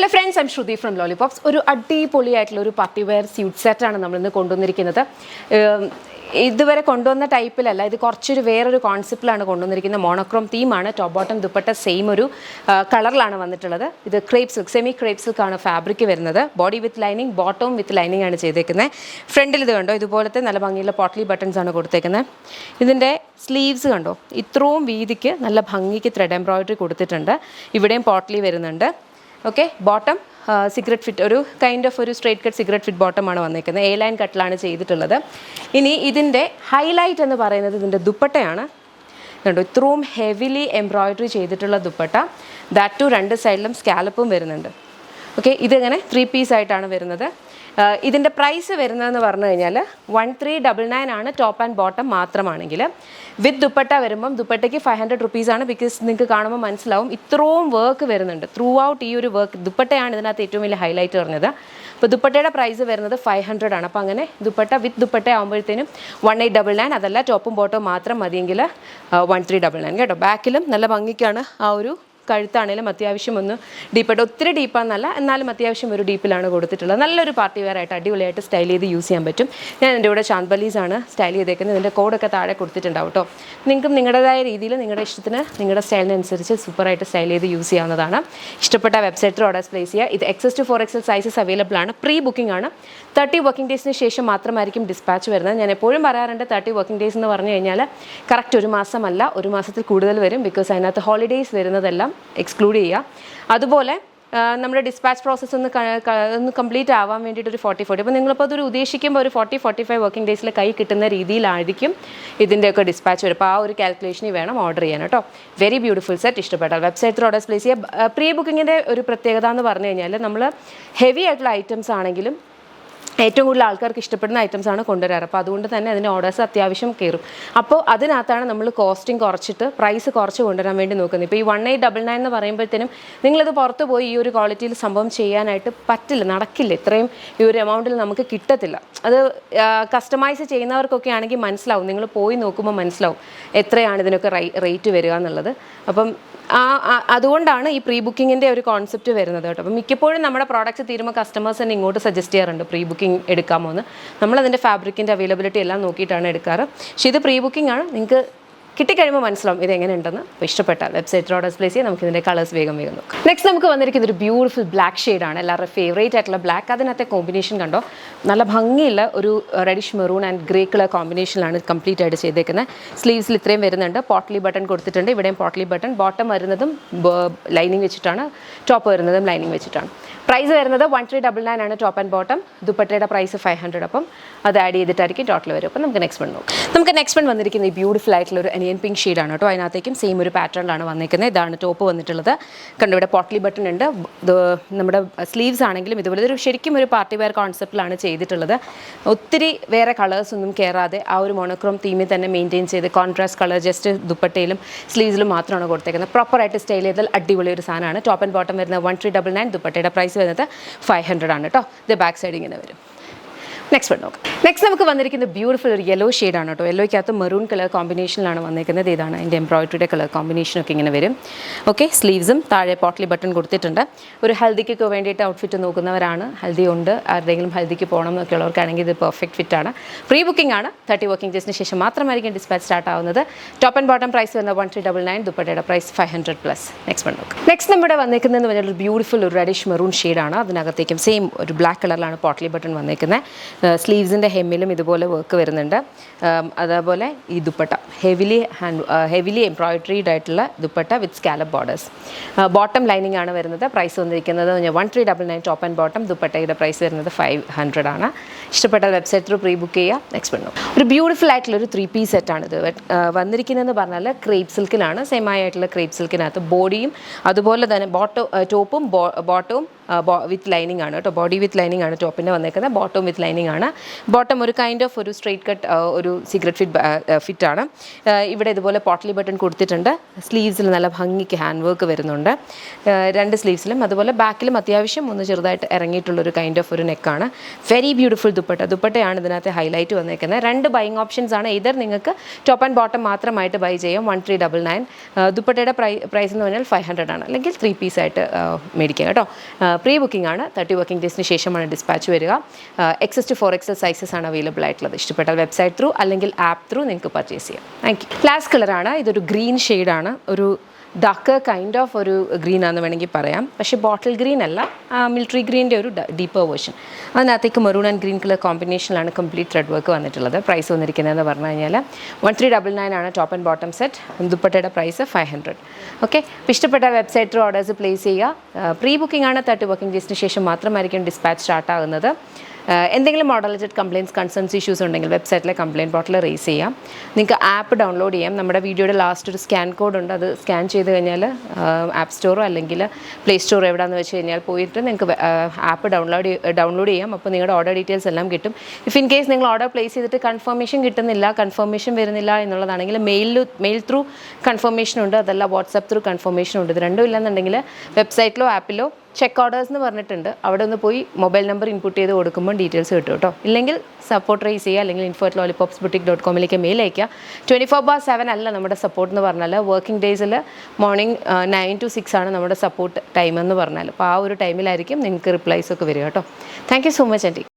Hello friends, I'm Shruti from Lollipops. ഒരു അടിപൊളിയായിട്ടുള്ള ഒരു പാർട്ടി വെയർ സ്യൂട്ട് സെറ്റാണ് നമ്മളിന്ന് കൊണ്ടുവന്നിരിക്കുന്നത്. ഇതുവരെ കൊണ്ടുവന്ന ടൈപ്പിലല്ല, ഇത് കുറച്ചൊരു വേറൊരു കോൺസെപ്റ്റിലാണ് കൊണ്ടുവന്നിരിക്കുന്നത്. മോണോക്രോം തീമാണ്. ടോപ്പ് ബോട്ടം ദുപ്പട്ട സെയിം ഒരു കളറിലാണ് വന്നിട്ടുള്ളത്. ഇത് ക്രേപ്പ് സിൽക്ക്, സെമി ക്രേപ്പ് സിൽക്കാണ് ഫാബ്രിക് വരുന്നത്. ബോഡി വിത്ത് ലൈനിങ്, ബോട്ടവും വിത്ത് ലൈനിങ് ആണ് ചെയ്തേക്കുന്നത്. ഫ്രണ്ടിൽ ഇത് കണ്ടോ, ഇതുപോലത്തെ നല്ല ഭംഗിയുള്ള പോട്ട്ലി ബട്ടൺസ് ആണ് കൊടുത്തേക്കുന്നത്. ഇതിൻ്റെ സ്ലീവ്സ് കണ്ടോ, ഇത്രയും വീതിക്ക് നല്ല ഭംഗിക്ക് ത്രെഡ് എംബ്രോയിഡറി കൊടുത്തിട്ടുണ്ട്. ഇവിടെയും പോട്ട്ലി വരുന്നുണ്ട്. ഓക്കെ, ബോട്ടം സിഗരറ്റ് ഫിറ്റ്, ഒരു കൈൻഡ് ഓഫ് ഒരു സ്ട്രേറ്റ് കട്ട് സിഗരറ്റ് ഫിറ്റ് ബോട്ടമാണ് വന്നിരിക്കുന്നത്. എ ലൈൻ കട്ടിലാണ് ചെയ്തിട്ടുള്ളത്. ഇനി ഇതിൻ്റെ ഹൈലൈറ്റ് എന്ന് പറയുന്നത് ഇതിൻ്റെ ദുപ്പട്ടയാണ്. കണ്ടോ, ഇത്രയും ഹെവിലി എംബ്രോയിഡറി ചെയ്തിട്ടുള്ള ദുപ്പട്ട. ദാറ്റ് ടു രണ്ട് സൈഡിലും സ്കാലപ്പും വരുന്നുണ്ട്. ഓക്കെ, ഇതിങ്ങനെ 3 പീസായിട്ടാണ് വരുന്നത്. ഇതിൻ്റെ പ്രൈസ് വരുന്നതെന്ന് പറഞ്ഞു കഴിഞ്ഞാൽ 1399 ആണ് ടോപ്പ് ആൻഡ് ബോട്ടം മാത്രമാണെങ്കിൽ. വിത്ത് ദുപ്പട്ട വരുമ്പം ദുപ്പട്ടയ്ക്ക് 500 റുപ്പീസാണ്. ബിക്കോസ് നിങ്ങൾക്ക് കാണുമ്പോൾ മനസ്സിലാവും ഇത്രയും വർക്ക് വരുന്നുണ്ട് ത്രൂ ഔട്ട്. ഈ ഒരു വർക്ക് ദുപ്പട്ടയാണ് ഇതിനകത്ത് ഏറ്റവും വലിയ ഹൈലൈറ്റ് പറഞ്ഞത്. അപ്പോൾ ദുപ്പട്ടയുടെ പ്രൈസ് വരുന്നത് 500 ആണ്. അപ്പോൾ അങ്ങനെ ദുപ്പട്ട വിത്ത് ദുപ്പട്ട ആകുമ്പോഴത്തേനും 1899. അതല്ല ടോപ്പും ബോട്ടവും മാത്രം മതിയെങ്കിൽ 1399 കേട്ടോ. ബാക്കിലും നല്ല ഭംഗിക്കാണ് ആ ഒരു കഴുത്താണെങ്കിലും അത്യാവശ്യം ഒന്ന് ഡീപ്പായിട്ട്, ഒത്തിരി ഡീപ്പാണെന്നല്ല, എന്നാലും അത്യാവശ്യം ഒരു ഡീപ്പിലാണ് കൊടുത്തിട്ടുള്ളത്. നല്ലൊരു പാർട്ടി വെയർ ആയിട്ട് അടിപൊളിയായിട്ട് സ്റ്റൈൽ ചെയ്ത് യൂസ് ചെയ്യാൻ പറ്റും. ഞാൻ എൻ്റെ ഇവിടെ ചാന്ത്ബലീസാണ് സ്റ്റൈൽ ചെയ്തേക്കുന്നത്. ഇതിൻ്റെ കോഡൊക്കെ താഴെ കൊടുത്തിട്ടുണ്ടാവും കേട്ടോ. നിങ്ങൾക്കും നിങ്ങളുടേതായ രീതിയിൽ നിങ്ങളുടെ ഇഷ്ടത്തിന് നിങ്ങളുടെ സ്റ്റൈലിനനുസരിച്ച് സൂപ്പറായിട്ട് സ്റ്റൈൽ ചെയ്ത് യൂസ് ചെയ്യാവുന്നതാണ്. ഇഷ്ടപ്പെട്ട വെബ്സൈറ്റിൽ ഓർഡേഴ്സ് പ്ലേസ് ചെയ്യുക. ഇത് XS to 4XL sizes available ആണ്. പ്രീ ബുക്കിംഗ് ആണ്. 30 വർക്കിംഗ് ഡേയ്സിന് ശേഷം മാത്രമായിരിക്കും ഡിസ്പാച്ച് വരുന്നത്. ഞാൻ എപ്പോഴും പറയാറുണ്ട് 30 വർക്കിംഗ് ഡേയ്സ് എന്ന് പറഞ്ഞു കഴിഞ്ഞാൽ കറക്റ്റ് ഒരു മാസമല്ല, ഒരു മാസത്തിൽ കൂടുതൽ വരും. ബിക്കോസ് അതിനകത്ത് ഹോളിഡേയ്സ് വരുന്നതെല്ലാം എക്സ്ക്ലൂഡ് ചെയ്യുക. അതുപോലെ നമ്മുടെ ഡിസ്പാച്ച് പ്രോസസ്സ് ഒന്ന് കംപ്ലീറ്റ് ആവാൻ വേണ്ടിയിട്ട് ഒരു 40 അപ്പോൾ നിങ്ങളിപ്പോൾ അതൊരു ഉദ്ദേശിക്കുമ്പോൾ ഒരു 40-45 വർക്കിംഗ് ഡേയ്സിൽ കൈ കിട്ടുന്ന രീതിയിലായിരിക്കും ഇതിൻ്റെയൊക്കെ ഡിസ്പാച്ച് വരും. അപ്പോൾ ആ ഒരു കാൽക്കുലേഷനിൽ വേണം ഓർഡർ ചെയ്യാൻ കേട്ടോ. Very beautiful set. ഇഷ്ടപ്പെട്ടാൽ വെബ്സൈറ്റിൽ ഓർഡേഴ്സ് പ്ലേസ് ചെയ്യുക. പ്രീ ബുക്കിങ്ങിൻ്റെ ഒരു പ്രത്യേകത എന്ന് പറഞ്ഞു കഴിഞ്ഞാൽ നമ്മൾ ഹെവി ആയിട്ടുള്ള ഐറ്റംസ് ആണെങ്കിലും ഏറ്റവും കൂടുതൽ ആൾക്കാർക്ക് ഇഷ്ടപ്പെടുന്ന ഐറ്റംസ് ആണ് കൊണ്ടുവരാറ്. അപ്പോൾ അതുകൊണ്ട് തന്നെ അതിൻ്റെ ഓർഡേഴ്സ് അത്യാവശ്യം കയറും. അപ്പോൾ അതിനകത്താണ് നമ്മൾ കോസ്റ്റിംഗ് കുറച്ചിട്ട് പ്രൈസ് കുറച്ച് കൊണ്ടുവരാൻ വേണ്ടി നോക്കുന്നത്. ഇപ്പോൾ ഈ 1899 എന്ന് പറയുമ്പോഴത്തേനും നിങ്ങളിത് പുറത്ത് പോയി ഈ ഒരു ക്വാളിറ്റിയിൽ സംഭവം ചെയ്യാനായിട്ട് പറ്റില്ല, നടക്കില്ല. ഇത്രയും ഈ ഒരു എമൗണ്ടിൽ നമുക്ക് കിട്ടത്തില്ല. അത് കസ്റ്റമൈസ് ചെയ്യുന്നവർക്കൊക്കെ ആണെങ്കിൽ മനസ്സിലാവും. നിങ്ങൾ പോയി നോക്കുമ്പോൾ മനസ്സിലാവും എത്രയാണ് ഇതിനൊക്കെ റേറ്റ് വരിക എന്നുള്ളത്. അപ്പം അതുകൊണ്ടാണ് ഈ പ്രീ ബുക്കിങ്ങിൻ്റെ ഒരു കോൺസെപ്റ്റ് വരുന്നത് കേട്ടോ. അപ്പം മിക്കപ്പോഴും നമ്മുടെ പ്രോഡക്റ്റ്സ് തീരുമ്പോൾ കസ്റ്റമേഴ്സ് തന്നെ ഇങ്ങോട്ട് സജസ്റ്റ് ചെയ്യാറുണ്ട് പ്രീ ബുക്കിംഗ് എടുക്കാമോ എന്ന്. നമ്മളതിൻ്റെ ഫാബ്രിക്കിൻ്റെ അവൈലബിലിറ്റി എല്ലാം നോക്കിയിട്ടാണ് എടുക്കാറ്. പക്ഷേ ഇത് പ്രീ ബുക്കിംഗ് ആണ്. നിങ്ങൾക്ക് കിട്ടിക്കഴിയുമ്പോൾ മനസ്സിലാവും ഇത് എങ്ങനെ ഉണ്ടെന്ന്. അപ്പോൾ ഇഷ്ടപ്പെട്ടാൽ വെബ്സൈറ്റിൽ ഓർഡേഴ്സ് പ്ലേസ് ചെയ്യാം. നമുക്ക് ഇതിൻ്റെ കളേഴ്സ് വേഗം നോക്കാം. നെക്സ്റ്റ് നമുക്ക് വന്നിരിക്കുന്ന ഒരു ബ്യൂട്ടിഫുൾ ബ്ലാക്ക് ഷെയ്ഡാണ്. എല്ലാവരുടെ ഫേവറേറ്റ് ആയിട്ടുള്ള ബ്ലാക്ക്. അതിനകത്തെ കോമ്പിനേഷൻ കണ്ടോ, നല്ല ഭംഗിയുള്ള ഒരു reddish maroon and grey colour കോമ്പിനേഷനിലാണ് കംപ്ലീറ്റ് ആയിട്ട് ചെയ്തേക്കുന്നത്. സ്ലീവ്സിൽ ഇത്രയും വരുന്നുണ്ട്. പോട്ട്ലി ബട്ടൺ കൊടുത്തിട്ടുണ്ട്. ഇവിടെയും പോട്ട്ലി ബട്ടൺ. ബോട്ടം വരുന്നതും ലൈനിങ് വെച്ചിട്ടാണ്, ടോപ്പ് വരുന്നതും ലൈനിങ് വെച്ചിട്ടാണ്. പ്രൈസ് വരുന്നത് 1399 ആണ് ടോപ്പ് ആൻഡ് ബോട്ടം. ദുപ്പട്ടയുടെ പ്രൈസ് 500. അപ്പം അത് ആഡ് ചെയ്തിട്ടായിരിക്കും ടോട്ടൽ വരും. അപ്പം നമുക്ക് നെക്സ്റ്റ് വൺ നോക്കാം. നമുക്ക് നെക്സ്റ്റ് വൺ വന്നിരിക്കുന്ന ഈ ബ്യൂട്ടിഫുൾ ആയിട്ടുള്ള ഒരു അനിയൻ പിങ്ക് ഷെയ്ഡാണ് കേട്ടോ. അതിനകത്തേക്കും സെയിം ഒരു പാറ്റേണിലാണ് വന്നിരിക്കുന്നത്. ഇതാണ് ടോപ്പ് വന്നിട്ടുള്ളത്. കണ്ടു, ഇവിടെ പോട്ട്ലി ബട്ടൺ ഉണ്ട്. നമ്മുടെ സ്ലീവ്സ് ആണെങ്കിലും ഇതുപോലെ ഒരു ശരിക്കും ഒരു പാർട്ടി വെയർ കോൺസെപ്റ്റിലാണ് ചെയ്തിട്ടുള്ളത്. ഒത്തിരി വേറെ കളേഴ്സൊന്നും കയറാതെ ആ ഒരു മോണോക്രോം തീമിൽ തന്നെ മെയിൻറ്റെയിൻ ചെയ്ത് കോൺട്രാസ്റ്റ് കളർ ജസ്റ്റ് ദുപ്പട്ടയിലും സ്ലീവ്സിലും മാത്രമാണ് കൊടുത്തേക്കുന്നത്. പ്രോപ്പറായിട്ട് സ്റ്റൈൽ ചെയ്താൽ അടിപൊളി ഒരു സാധനമാണ്. ടോപ്പ് ആൻഡ് ബോട്ടം വരുന്നത് 1399. ദുപ്പട്ടയുടെ പ്രൈസ് വരുന്നത് 500 ആണ് കേട്ടോ. ഇത് ബാക്ക് സൈഡ് ഇങ്ങനെ വരും. നെക്സ്റ്റ് വൺ നോക്കാം. നെക്സ്റ്റ് നമുക്ക് വന്നിരിക്കുന്നത് ബ്യൂട്ടിഫുൾ ഒരു യെല്ലോ ഷെയ്ഡാണ് കേട്ടോ. യെല്ലോയ്ക്കകത്ത് മെറൂൺ കളർ കോമ്പിനേഷനിലാണ് വന്നിരിക്കുന്നത്. ഇതാണ് അതിൻ്റെ എംബ്രോയിഡറിയുടെ കളർ കോമ്പിനേഷനൊക്കെ ഇങ്ങനെ വരും. ഓക്കെ, സ്ലീവ്സും താഴെ പോട്ട്ലി ബട്ടൺ കൊടുത്തിട്ടുണ്ട്. ഒരു ഹൽദിക്കൊക്കെ വേണ്ടിയിട്ട് ഔട്ട്ഫിറ്റ് നോക്കുന്നവരാണ്, ഹൽദി ഉണ്ട്, ആരുടെയെങ്കിലും ഹൽദിക്ക് പോകണം എന്നൊക്കെ ഉള്ളവർക്കാണെങ്കിൽ ഇത് പെർഫെക്റ്റ് ഫിറ്റാണ്. പ്രീ ബുക്കിംഗ് ആണ്. 30 വർക്കിംഗ് ഡേയ്സിന് ശേഷം മാത്രമായിരിക്കും ഡിസ്പാച്ച് സ്റ്റാർട്ട് ആവുന്നത്. ടോപ്പ് ആൻഡ് ബോട്ടം പ്രൈസ് വരുന്നത് 1399. ദുപ്പട്ടയുടെ പ്രൈസ് 500+. നെക്സ്റ്റ് വൺ നോക്കാം. നെക്സ്റ്റ് നമ്മുടെ വന്നിരിക്കുന്നതെന്ന് പറഞ്ഞാൽ ഒരു ബ്യൂട്ടിഫുൾ ഒരു റെഡിഷ് മെറൂൺ ഷെയ്ഡാണ്. അതിനകത്തേക്കും സെയിം ഒരു ബ്ലാക്ക് കളറിലാണ് പോട്ട്ലി ബട്ടൺ വന്നിരിക്കുന്നത്. സ്ലീവ്സിൻ്റെ ഹെമ്മിലും ഇതുപോലെ വർക്ക് വരുന്നുണ്ട്. അതേപോലെ ഈ ദുപ്പട്ട ഹെവിലി എംബ്രോയിഡറീഡ് ആയിട്ടുള്ള ദുപ്പട്ട വിത്ത് സ്കാലപ്പ് ബോർഡേഴ്സ്. ബോട്ടം ലൈനിങ് ആണ് വരുന്നത്. പ്രൈസ് വന്നിരിക്കുന്നത് 1399 ടോപ്പ് ആൻഡ് ബോട്ടം. ദുപ്പട്ടയുടെ പ്രൈസ് വരുന്നത് 500 ആണ്. ഇഷ്ടപ്പെട്ടാൽ വെബ്സൈറ്റ് ത്രൂ പ്രീ ബുക്ക് ചെയ്യുക. നെക്സ്റ്റ് വന്നു ഒരു ബ്യൂട്ടിഫുൾ ആയിട്ടുള്ള ഒരു 3 പീസ് സെറ്റാണ് ഇത് വന്നിരിക്കുന്നതെന്ന് പറഞ്ഞാൽ ക്രേപ്പ് സിൽക്കിലാണ്. സെയിം ആയിട്ടുള്ള ക്രേപ്പ് സിൽക്കിനകത്ത് ബോഡിയും അതുപോലെ തന്നെ ടോപ്പും ബോട്ടവും വിത്ത് ലൈനിങ് ആണ് കേട്ടോ. ബോഡി വിത്ത് ലൈനിങ് ആണ് ടോപ്പിൻ്റെ വന്നേക്കുന്നത്. ബോട്ടം വിത്ത് ലൈനിങ് ആണ്. ബോട്ടം ഒരു കൈൻഡ് ഓഫ് ഒരു സ്ട്രെയിറ്റ് കട്ട് ഒരു സിഗരറ്റ് ഫിറ്റാണ്. ഇവിടെ ഇതുപോലെ പോട്ട്ലി ബട്ടൺ കൊടുത്തിട്ടുണ്ട്. സ്ലീവ്സിൽ നല്ല ഭംഗിക്ക് ഹാൻഡ് വർക്ക് വരുന്നുണ്ട്. രണ്ട് സ്ലീവ്സിലും അതുപോലെ ബാക്കിലും അത്യാവശ്യം ഒന്ന് ചെറുതായിട്ട് ഇറങ്ങിയിട്ടുള്ളൊരു കൈൻഡ് ഓഫ് ഒരു നെക്കാണ്. വെരി ബ്യൂട്ടിഫുൾ ദുപ്പട്ടയാണ് ഇതിനകത്ത് ഹൈലൈറ്റ് വന്നേക്കുന്നത്. 2 ബൈയിങ് ഓപ്ഷൻസ് ആണ്. ഇതർ നിങ്ങൾക്ക് ടോപ്പ് ആൻഡ് ബോട്ടം മാത്രമായിട്ട് ബൈ ചെയ്യാം. 1399. ദുപ്പട്ടയുടെ പ്രൈസ് എന്ന് പറഞ്ഞാൽ 500 ആണ്. അല്ലെങ്കിൽ 3 പീസായിട്ട് മേടിക്കുക കേട്ടോ. പ്രീ ബുക്കിംഗ് ആണ്. 30 വർക്കിംഗ് ഡേയ്സിന് ശേഷമാണ് ഡിസ്പാച്ച് വരിക. XS to 4XL സൈസസ് ആണ് അവൈലബിൾ ആയിട്ടുള്ളത്. ഇഷ്ടപ്പെട്ടാൽ വെബ്സൈറ്റ് ത്രൂ അല്ലെങ്കിൽ ആപ്പ് ത്രൂ നിങ്ങൾക്ക് പർച്ചേസ് ചെയ്യാം. Thank you. ലാസ്റ്റ് കളറാണ്, ഇതൊരു ഗ്രീൻ ഷെയ്ഡാണ്. ഒരു ഡാർക്ക് കൈൻഡ് ഓഫ് ഒരു ഗ്രീൻ ആണെന്ന് വേണമെങ്കിൽ പറയാം. പക്ഷേ ബോട്ടിൽ ഗ്രീൻ അല്ല, മിലിറ്ററി ഗ്രീൻ്റെ ഒരു ഡീപ്പർ വേർഷൻ. അതിനകത്തേക്ക് മെറൂൺ ആൻഡ് ഗ്രീൻ കളർ കോമ്പിനേഷനിലാണ് കംപ്ലീറ്റ് ത്രെഡ് വർക്ക് വന്നിട്ടുള്ളത്. പ്രൈസ് വന്നിരിക്കുന്നതെന്ന് പറഞ്ഞു കഴിഞ്ഞാൽ 1399 ആണ് ടോപ്പ് ആൻഡ് ബോട്ടം സെറ്റ്. ദുപ്പട്ടയുടെ പ്രൈസ് 500. ഓക്കെ, അപ്പോൾ ഇഷ്ടപ്പെട്ട വെബ്സൈറ്റ് ത്രൂ ഓർഡേഴ്സ് പ്ലേസ് ചെയ്യുക. പ്രീ ബുക്കിംഗ് ആണ്. 30 വർക്കിംഗ് ഡേയ്സിന് ശേഷം മാത്രമായിരിക്കും ഡിസ്പാച്ച് സ്റ്റാർട്ട് ആകുന്നത്. എന്തെങ്കിലും model related complaints, concerns, issues ഉണ്ടെങ്കിൽ വെബ്സൈറ്റിലെ കംപ്ലയിൻറ്റ് പോർട്ടൽ റേസ് ചെയ്യാം. നിങ്ങൾക്ക് ആപ്പ് ഡൗൺലോഡ് ചെയ്യാം. നമ്മുടെ വീഡിയോയുടെ ലാസ്റ്റ് ഒരു സ്കാൻ കോഡ് ഉണ്ട്, അത് സ്കാൻ ചെയ്ത് കഴിഞ്ഞാൽ ആപ്പ് സ്റ്റോറോ അല്ലെങ്കിൽ പ്ലേ സ്റ്റോറോ എവിടെയാണെന്ന് വെച്ച് കഴിഞ്ഞാൽ പോയിട്ട് നിങ്ങൾക്ക് ആപ്പ് ഡൗൺലോഡ് ചെയ്യാം. അപ്പോൾ നിങ്ങളുടെ ഓർഡർ ഡീറ്റെയിൽസ് എല്ലാം കിട്ടും. ഇഫ് ഇൻ കേസ് നിങ്ങൾ ഓർഡർ പ്ലേസ് ചെയ്തിട്ട് കൺഫർമേഷൻ കിട്ടുന്നില്ല, കൺഫർമേഷൻ വരുന്നില്ല എന്നുള്ളതാണെങ്കിൽ മെയിൽ ത്രൂ കൺഫർമേഷൻ ഉണ്ട്, അതല്ല വാട്സാപ്പ് ത്രൂ കൺഫർമേഷൻ ഉണ്ട്. ഇത് രണ്ടും ഇല്ലെന്നുണ്ടെങ്കിൽ വെബ്സൈറ്റിലോ ആപ്പിലോ ചെക്ക് ഓർഡേഴ്സ് എന്ന് പറഞ്ഞിട്ടുണ്ട്, അവിടെ ഒന്ന് പോയി മൊബൈൽ നമ്പർ ഇൻപുട്ട് ചെയ്ത് കൊടുക്കുമ്പോൾ ഡീറ്റെയിൽസ് കിട്ടും കേട്ടോ. ഇല്ലെങ്കിൽ സപ്പോർട്ട് റേസ് ചെയ്യുക, അല്ലെങ്കിൽ info@lollipopsboutique.com മെയിൽ അയക്കുക. 24/7 അല്ല നമ്മുടെ സപ്പോർട്ട് എന്ന് പറഞ്ഞാൽ. വർക്കിംഗ് ഡേയ്സിൽ മോർണിംഗ് 9 to 6 ആണ് നമ്മുടെ സപ്പോർട്ട് ടൈം എന്ന് പറഞ്ഞാൽ. അപ്പോൾ ആ ഒരു ടൈമിലായിരിക്കും നിങ്ങൾക്ക് റിപ്ലൈസ് ഒക്കെ വരിക കേട്ടോ. Thank you so much anti.